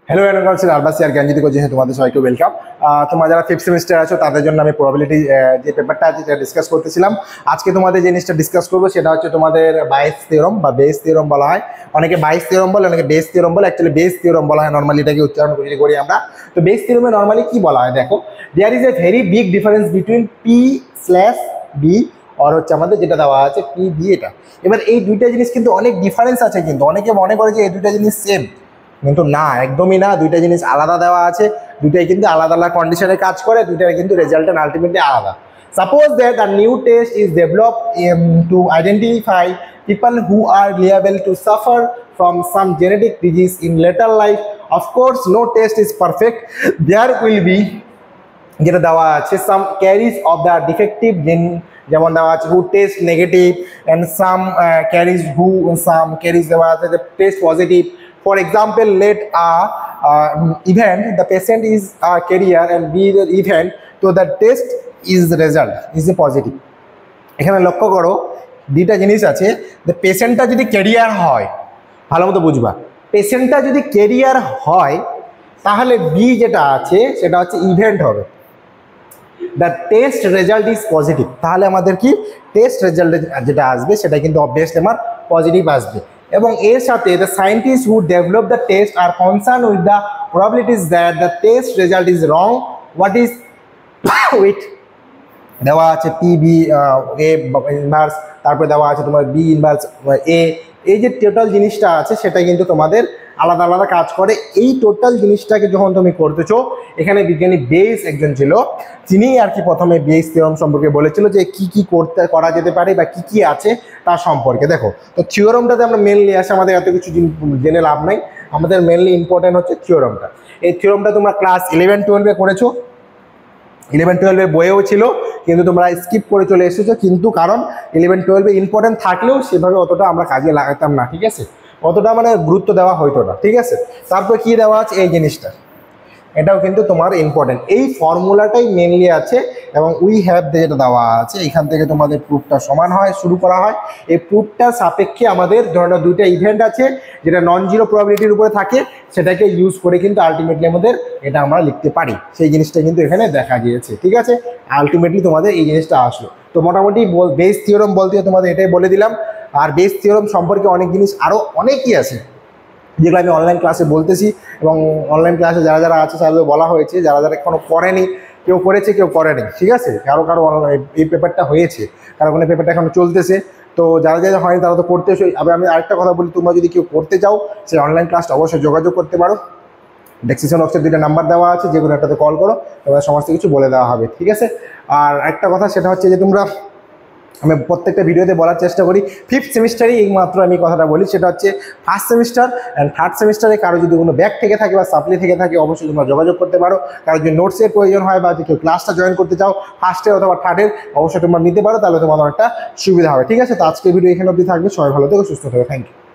Hello এনকাউন্সিল আরবাসি আর জ্ঞানজ্যোতি coaching তোমাদের সবাইকে welcome. তোমরা যারা ফিফথ সেমিস্টার আছো তাদের জন্য আমি প্রবাবিলিটি যে পেপারটা আছে সেটা ডিসকাস করতেছিলাম। আজকে তোমাদের যে জিনিসটা ডিসকাস করবো সেটা হচ্ছে তোমাদের বাইস থিওরাম বা বেস থিওরাম বলা হয়। অনেকে বাইস থিওরাম বলে, অনেকে বেস থিওরাম বলে। অ্যাকচুয়ালি বেস থিওরাম বলা হয় নর্মালি, এটাকে উচ্চারণ করি আমরা। তো বেস থিওরামে নর্মালি কি বলা হয় দেখো, there is a very big difference between P/B আর হচ্ছে আমাদের যেটা দেওয়া আছে PB। এটা এবার এই দুইটা জিনিস কিন্তু অনেক ডিফারেন্স আছে, কিন্তু অনেকে মনে করে যে এই দুইটা জিনিস সেম, কিন্তু না, একদমই না। দুইটা জিনিস আলাদা দেওয়া আছে, দুইটাই কিন্তু আলাদা আলাদা কন্ডিশনে কাজ করে, দুইটাই কিন্তু রেজাল্ট আলটিমেটলি আলাদা। Suppose that a new test is developed to identify people who are liable to suffer from some genetic disease in later life. Of course, no test is perfect. There will be যেটা দেওয়া আছে some carries of the defective gene, যেমন দেওয়া আছে who test negative and some carries দেওয়া আছে যে test positive. For example, let a event the patient is a carrier and be the event, so the test is the result is a positive. এখানে লক্ষ্য করো দুইটা জিনিস আছে, যে পেশেন্টটা যদি ক্যারিয়ার হয়, ভালো মতো বুঝবা, পেশেন্টটা যদি ক্যারিয়ার হয় তাহলে বি যেটা আছে সেটা হচ্ছে ইভেন্ট হবে। The test result is positive, তাহলে আমাদের কি টেস্ট রেজাল্ট যেটা আসবে সেটা কিন্তু অবভিয়াসলি আমার পজিটিভ আসবে। এবং এর সাথে the scientist who develop the test R concern with the probabilities that the test result is wrong. What is with দেওয়া আছে PB A ইনভার্স, তারপরে দেওয়া আছে তোমার B ইনভার্স A। এই যে টোটাল জিনিসটা আছে সেটা কিন্তু তোমাদের আলাদা আলাদা কাজ করে। এই টোটাল জিনিসটাকে যখন তুমি করতেছো, এখানে বিজ্ঞানী বেস একজন ছিল, তিনি আর কি প্রথমে বেস থিওরাম সম্পর্কে বলেছিল যে কি করা যেতে পারে বা কি আছে তার সম্পর্কে। দেখো, তো থিওরামটাতে আমরা মেনলি আসে, আমাদের এত কিছু জেনে লাভ নাই, আমাদের মেনলি ইম্পর্টেন্ট হচ্ছে থিওরামটা। এই থিওরামটা তোমরা ক্লাস 11-12 করেছো, 11-12 বইয়েও ছিল, কিন্তু তোমরা স্কিপ করে চলে এসেছো। কিন্তু কারণ 11-12 ইম্পর্টেন্ট থাকলেও সেভাবে অতটা আমরা কাজে লাগাতাম না, ঠিক আছে, অতটা মানে গুরুত্ব দেওয়া হইতো না, ঠিক আছে। তারপর কি দেওয়া আছে এই জিনিসটা, এটাও কিন্তু তোমার ইম্পর্টেন্ট। এই ফর্মুলাটাই মেনলি আছে এবং উই হ্যাভ যেটা দেওয়া আছে এখান থেকে তোমাদের প্রুফটা সমান হয়, শুরু করা হয়। এই প্রুফটার সাপেক্ষে আমাদের ধরনের দুইটা ইভেন্ট আছে যেটা নন জিরো প্রবাবিলিটির উপরে থাকে, সেটাকে ইউজ করে কিন্তু আলটিমেটলি আমাদের এটা আমরা লিখতে পারি। সেই জিনিসটা কিন্তু এখানে দেখা গিয়েছে, ঠিক আছে। আলটিমেটলি তোমাদের এই জিনিসটা আসলো। তো মোটামুটি বেস থিওরাম বলতে তোমাদের এটাই বলে দিলাম। আর বেস থিওরাম সম্পর্কে অনেক জিনিস আরও অনেকই আছে যেগুলো আমি অনলাইন ক্লাসে বলতেছি, এবং অনলাইন ক্লাসে যারা যারা আছে তাদের বলা হয়েছে, যারা যারা এখনো করেনি, কেউ করেছে কেউ করেনি, ঠিক আছে। কারো এই পেপারটা হয়েছে, কারো কোনো পেপারটা এখন চলতেছে। তো যারা যারা হয়নি তারা তো করতেছে। আবার আমি আরেকটা কথা বলি, তোমরা যদি কেউ করতে চাও সেই অনলাইন ক্লাসটা অবশ্যই যোগাযোগ করতে পারো। ডেসক্রিপশন বক্সে দুইটা নাম্বার দেওয়া আছে, যে কোনো একটাতে কল করো, তোমাদের সমস্ত কিছু বলে দেওয়া হবে, ঠিক আছে। আর একটা কথা সেটা হচ্ছে যে তোমরা, আমি প্রত্যেকটা ভিডিওতে বলার চেষ্টা করি, ফিফথ সেমিস্টারে এইমাত্র আমি কথাটা বলি, সেটা হচ্ছে ফার্স্ট সেমিস্টার অ্যান্ড থার্ড সেমিস্টারে কারো যদি কোনো ব্যাক থেকে থাকে বা সাপ্লি থেকে থাকে অবশ্যই তোমরা যোগাযোগ করতে পারো। কারো যদি নোটসের প্রয়োজন হয় বা যদি কেউ ক্লাসটা জয়েন করতে চাও ফার্স্টের অথবা থার্ডের, অবশ্যই তোমরা নিতে পারো, তাহলে তোমার একটা সুবিধা হবে, ঠিক আছে। তো আজকে ভিডিও এখানে অবধি থাকবে। সবাই ভালো থেকো, সুস্থ থেকো, থ্যাংক ইউ।